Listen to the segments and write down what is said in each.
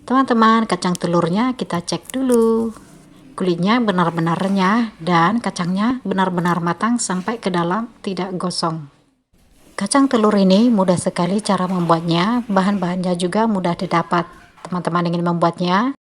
Teman-teman, kacang telurnya kita cek dulu. Kulitnya benar-benar renyah dan kacangnya benar-benar matang sampai ke dalam, tidak gosong. Kacang telur ini mudah sekali cara membuatnya, bahan-bahannya juga mudah didapat. Teman-teman ingin membuatnya?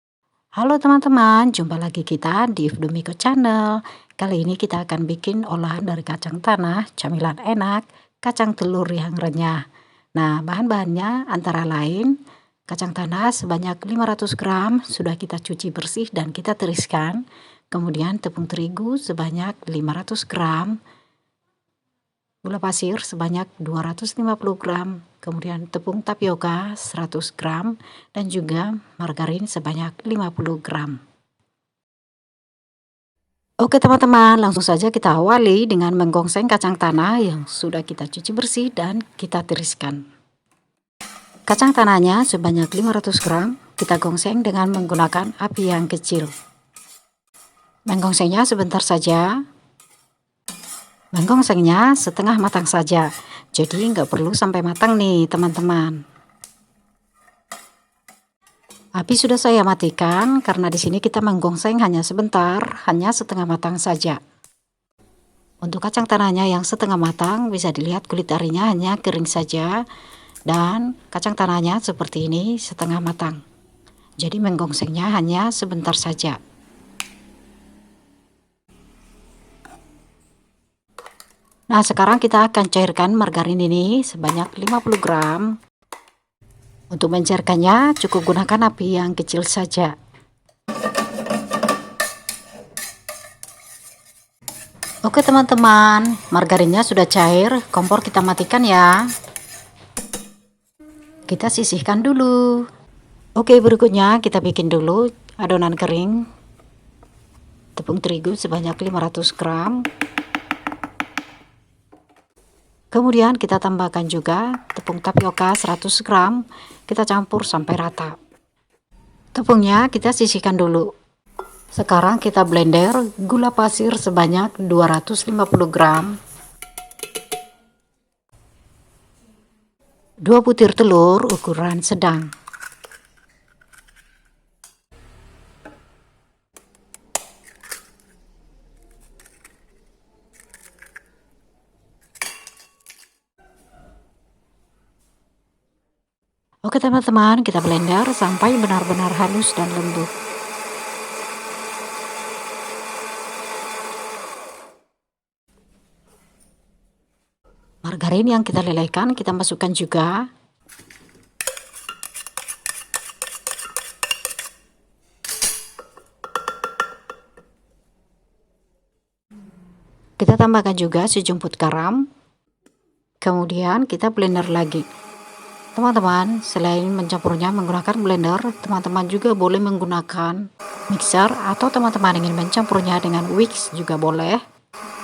Halo teman-teman, jumpa lagi kita di Ifdumiko Channel. Kali ini kita akan bikin olahan dari kacang tanah, camilan enak, kacang telur yang renyah. Nah, bahan-bahannya antara lain kacang tanah sebanyak 500 gram sudah kita cuci bersih dan kita tiriskan. Kemudian tepung terigu sebanyak 500 gram, gula pasir sebanyak 250 gram, kemudian tepung tapioka 100 gram, dan juga margarin sebanyak 50 gram. Oke teman-teman, langsung saja kita awali dengan menggongseng kacang tanah yang sudah kita cuci bersih dan kita tiriskan. Kacang tanahnya sebanyak 500 gram, kita gongseng dengan menggunakan api yang kecil. Menggongsengnya sebentar saja. Menggongsengnya setengah matang saja, jadi nggak perlu sampai matang nih teman-teman. Api sudah saya matikan karena di sini kita menggongseng hanya sebentar, hanya setengah matang saja. Untuk kacang tanahnya yang setengah matang bisa dilihat kulit arinya hanya kering saja, dan kacang tanahnya seperti ini setengah matang. Jadi menggongsengnya hanya sebentar saja. Nah, sekarang kita akan cairkan margarin ini sebanyak 50 gram. Untuk mencairkannya cukup gunakan api yang kecil saja. Oke teman-teman, margarinnya sudah cair, kompor kita matikan ya. Kita sisihkan dulu. Oke, berikutnya kita bikin dulu adonan kering. Tepung terigu sebanyak 500 gram. Kemudian kita tambahkan juga tepung tapioka 100 gram. Kita campur sampai rata. Tepungnya kita sisihkan dulu. Sekarang kita blender gula pasir sebanyak 250 gram. 2 butir telur ukuran sedang. Oke teman-teman, kita blender sampai benar-benar halus dan lembut. Margarin yang kita lelehkan kita masukkan juga. Kita tambahkan juga sejumput garam. Kemudian kita blender lagi. Teman-teman, selain mencampurnya menggunakan blender, teman-teman juga boleh menggunakan mixer atau teman-teman ingin mencampurnya dengan whisk juga boleh.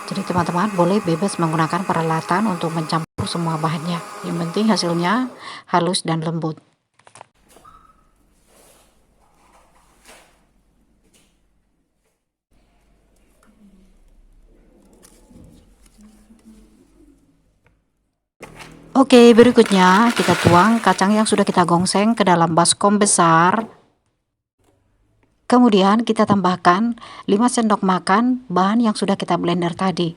Jadi teman-teman boleh bebas menggunakan peralatan untuk mencampur semua bahannya. Yang penting hasilnya halus dan lembut. Oke, berikutnya kita tuang kacang yang sudah kita gongseng ke dalam baskom besar. Kemudian kita tambahkan 5 sendok makan bahan yang sudah kita blender tadi.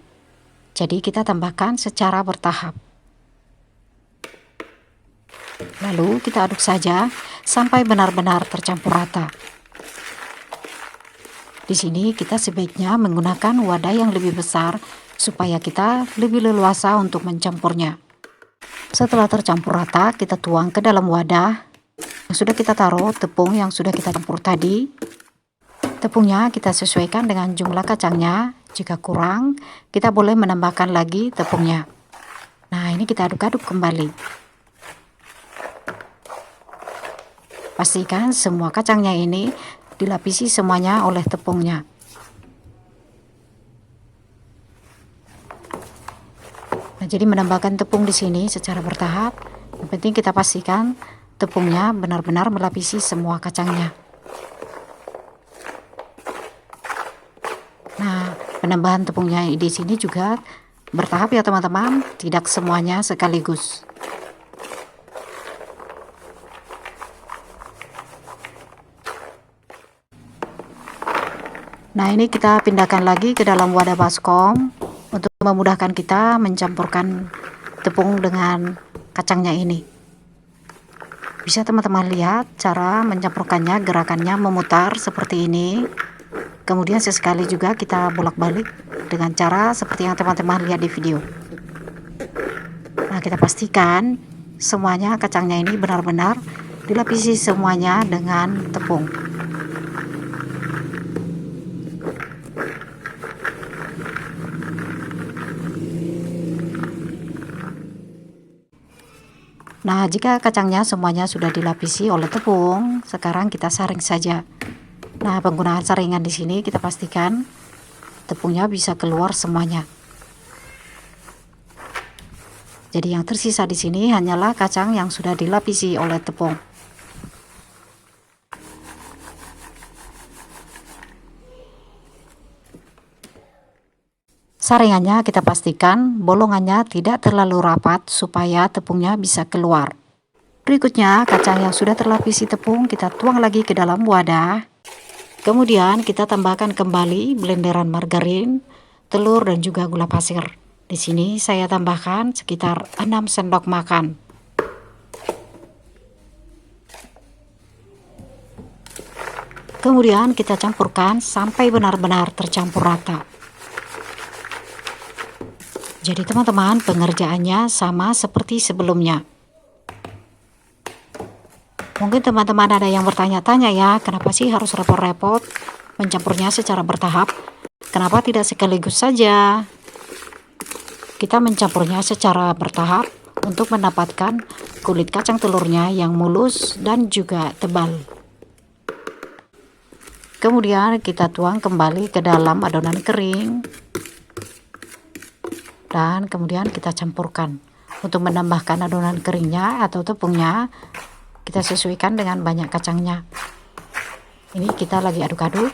Jadi kita tambahkan secara bertahap. Lalu kita aduk saja sampai benar-benar tercampur rata. Di sini kita sebaiknya menggunakan wadah yang lebih besar supaya kita lebih leluasa untuk mencampurnya. Setelah tercampur rata, kita tuang ke dalam wadah yang sudah kita taruh tepung yang sudah kita campur tadi. Tepungnya kita sesuaikan dengan jumlah kacangnya. Jika kurang, kita boleh menambahkan lagi tepungnya. Nah, ini kita aduk-aduk kembali. Pastikan semua kacangnya ini dilapisi semuanya oleh tepungnya. Nah, jadi menambahkan tepung di sini secara bertahap. Yang penting kita pastikan tepungnya benar-benar melapisi semua kacangnya. Nah, penambahan tepungnya di sini juga bertahap ya teman-teman, tidak semuanya sekaligus. Nah, ini kita pindahkan lagi ke dalam wadah baskom untuk memudahkan kita mencampurkan tepung dengan kacangnya ini. Bisa teman-teman lihat cara mencampurkannya, gerakannya memutar seperti ini. Kemudian sesekali juga kita bolak-balik dengan cara seperti yang teman-teman lihat di video. Nah, kita pastikan semuanya kacangnya ini benar-benar dilapisi semuanya dengan tepung. Nah, jika kacangnya semuanya sudah dilapisi oleh tepung, sekarang kita saring saja. Nah, penggunaan saringan di sini kita pastikan tepungnya bisa keluar semuanya. Jadi yang tersisa di sini hanyalah kacang yang sudah dilapisi oleh tepung. Saringannya kita pastikan bolongannya tidak terlalu rapat supaya tepungnya bisa keluar. Berikutnya, kacang yang sudah terlapisi tepung kita tuang lagi ke dalam wadah. Kemudian kita tambahkan kembali blenderan margarin, telur dan juga gula pasir. Di sini saya tambahkan sekitar 6 sendok makan. Kemudian kita campurkan sampai benar-benar tercampur rata. Jadi teman-teman, pengerjaannya sama seperti sebelumnya. Mungkin teman-teman ada yang bertanya-tanya ya, kenapa sih harus repot-repot mencampurnya secara bertahap? Kenapa tidak sekaligus saja? Kita mencampurnya secara bertahap untuk mendapatkan kulit kacang telurnya yang mulus dan juga tebal. Kemudian kita tuang kembali ke dalam adonan kering. Dan kemudian kita campurkan. Untuk menambahkan adonan keringnya atau tepungnya, kita sesuaikan dengan banyak kacangnya. Ini kita lagi aduk-aduk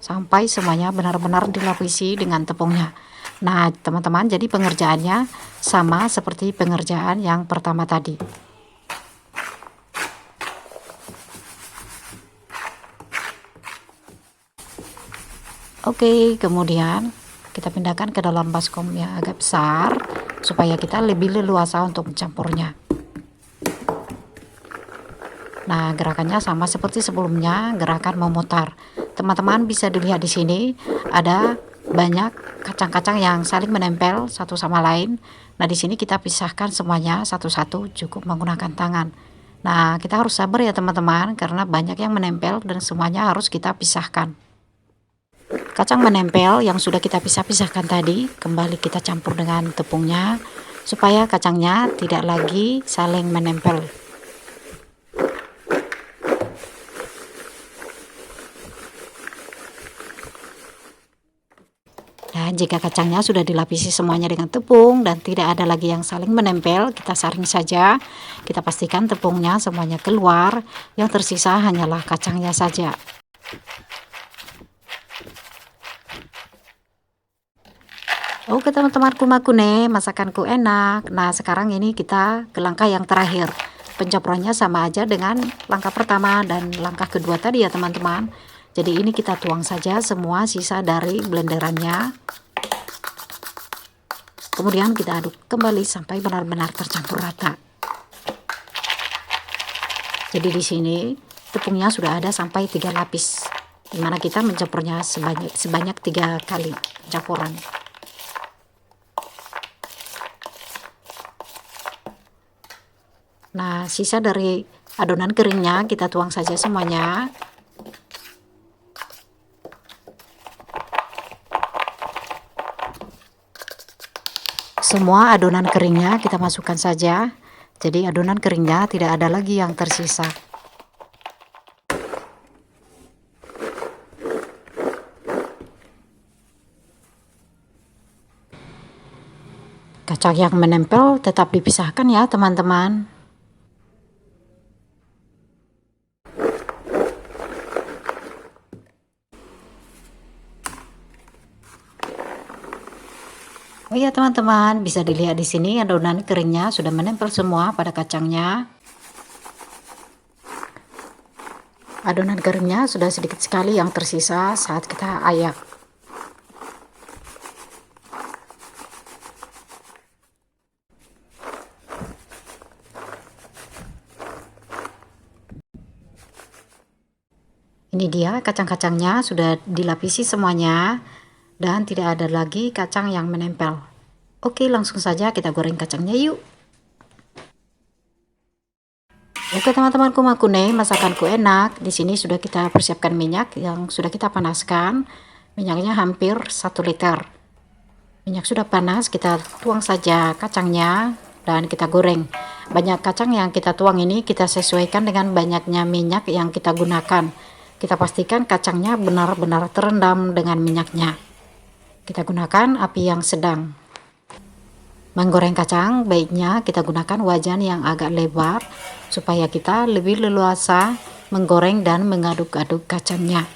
sampai semuanya benar-benar dilapisi dengan tepungnya. Nah, teman-teman, jadi pengerjaannya sama seperti pengerjaan yang pertama tadi. Oke, kemudian kita pindahkan ke dalam baskom yang agak besar supaya kita lebih leluasa untuk mencampurnya. Nah, gerakannya sama seperti sebelumnya, gerakan memutar. Teman-teman bisa dilihat di sini ada banyak kacang-kacang yang saling menempel satu sama lain. Nah, di sini kita pisahkan semuanya satu-satu, cukup menggunakan tangan. Nah, kita harus sabar ya teman-teman, karena banyak yang menempel dan semuanya harus kita pisahkan. Kacang menempel yang sudah kita pisah-pisahkan tadi, kembali kita campur dengan tepungnya, supaya kacangnya tidak lagi saling menempel. Dan jika kacangnya sudah dilapisi semuanya dengan tepung dan tidak ada lagi yang saling menempel, kita saring saja. Kita pastikan tepungnya semuanya keluar, yang tersisa hanyalah kacangnya saja. Oke teman-temanku makune, masakanku enak. Nah, sekarang ini kita ke langkah yang terakhir. Pencampurannya sama aja dengan langkah pertama dan langkah kedua tadi ya teman-teman. Jadi ini kita tuang saja semua sisa dari blenderannya. Kemudian kita aduk kembali sampai benar-benar tercampur rata. Jadi di sini tepungnya sudah ada sampai 3 lapis. Dimana kita mencampurnya sebanyak 3 kali campuran. Nah, sisa dari adonan keringnya kita tuang saja semuanya. Semua adonan keringnya kita masukkan saja. Jadi adonan keringnya tidak ada lagi yang tersisa. Kacang yang menempel tetap dipisahkan ya teman-teman. Oh ya teman-teman, bisa dilihat di sini adonan keringnya sudah menempel semua pada kacangnya. Adonan garingnya sudah sedikit sekali yang tersisa saat kita ayak. Ini dia kacang-kacangnya sudah dilapisi semuanya dan tidak ada lagi kacang yang menempel. Oke, langsung saja kita goreng kacangnya yuk. Oke teman-temanku makune, masakanku enak. Di sini sudah kita persiapkan minyak yang sudah kita panaskan. Minyaknya hampir 1 liter. Minyak sudah panas, kita tuang saja kacangnya dan kita goreng. Banyak kacang yang kita tuang ini kita sesuaikan dengan banyaknya minyak yang kita gunakan. Kita pastikan kacangnya benar-benar terendam dengan minyaknya. Kita gunakan api yang sedang. Menggoreng kacang baiknya kita gunakan wajan yang agak lebar supaya kita lebih leluasa menggoreng dan mengaduk-aduk kacangnya.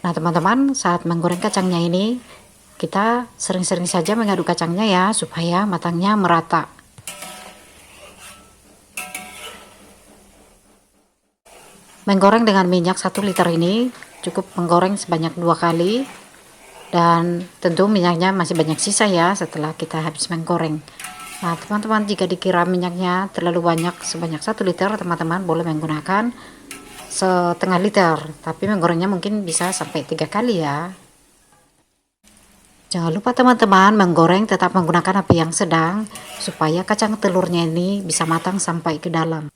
Nah teman-teman, saat menggoreng kacangnya ini kita sering-sering saja mengaduk kacangnya ya supaya matangnya merata. Menggoreng dengan minyak 1 liter ini cukup menggoreng sebanyak 2 kali, dan tentu minyaknya masih banyak sisa ya setelah kita habis menggoreng. Nah teman-teman, jika dikira minyaknya terlalu banyak sebanyak 1 liter, teman-teman boleh menggunakan setengah liter, tapi menggorengnya mungkin bisa sampai 3 kali ya. Jangan lupa teman-teman menggoreng tetap menggunakan api yang sedang supaya kacang telurnya ini bisa matang sampai ke dalam.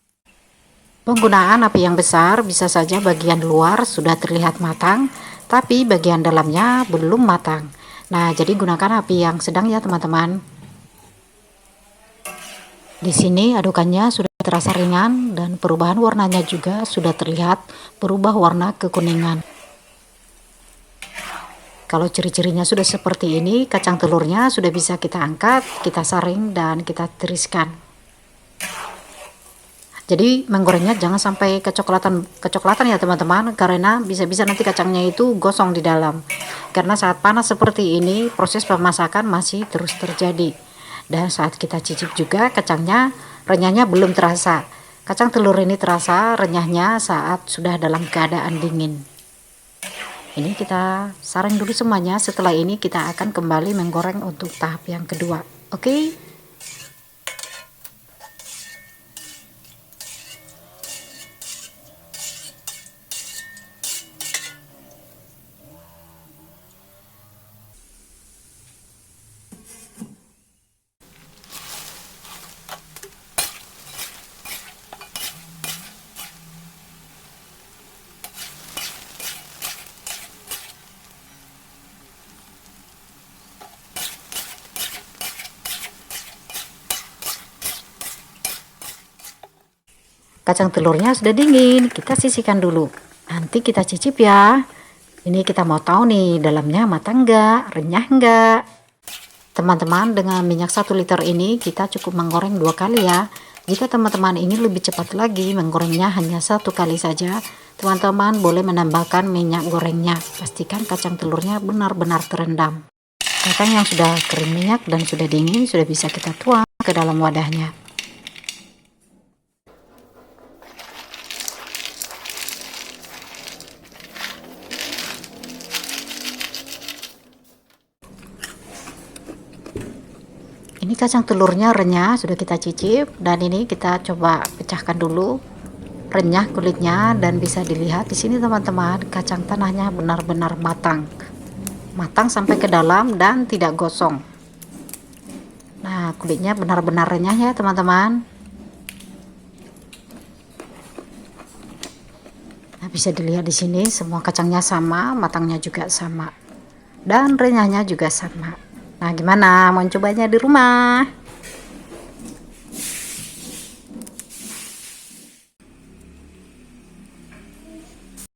Penggunaan api yang besar bisa saja bagian luar sudah terlihat matang, tapi bagian dalamnya belum matang. Nah, jadi gunakan api yang sedang ya teman-teman. Di sini adukannya sudah terasa ringan dan perubahan warnanya juga sudah terlihat berubah warna kekuningan. Kalau ciri-cirinya sudah seperti ini, kacang telurnya sudah bisa kita angkat, kita saring dan kita tiriskan. Jadi menggorengnya jangan sampai kecoklatan ya teman-teman, karena bisa-bisa nanti kacangnya itu gosong di dalam. Karena saat panas seperti ini proses pemasakan masih terus terjadi. Dan saat kita cicip juga kacangnya renyahnya belum terasa. Kacang telur ini terasa renyahnya saat sudah dalam keadaan dingin. Ini kita saring dulu semuanya, setelah ini kita akan kembali menggoreng untuk tahap yang kedua. Oke? Kacang telurnya sudah dingin, kita sisihkan dulu. Nanti kita cicip ya. Ini kita mau tahu nih dalamnya matang enggak, renyah enggak. Teman-teman, dengan minyak 1 liter ini kita cukup menggoreng 2 kali ya. Jika teman-teman ingin lebih cepat lagi menggorengnya hanya 1 kali saja, teman-teman boleh menambahkan minyak gorengnya. Pastikan kacang telurnya benar-benar terendam. Kacang yang sudah kering minyak dan sudah dingin sudah bisa kita tuang ke dalam wadahnya. Ini kacang telurnya renyah, sudah kita cicip, dan ini kita coba pecahkan dulu. Renyah kulitnya dan bisa dilihat di sini teman-teman, kacang tanahnya benar-benar matang. Matang sampai ke dalam dan tidak gosong. Nah, kulitnya benar-benar renyah ya teman-teman. Nah, bisa dilihat di sini semua kacangnya sama, matangnya juga sama. Dan renyahnya juga sama. Nah, gimana? Mau cobanya di rumah?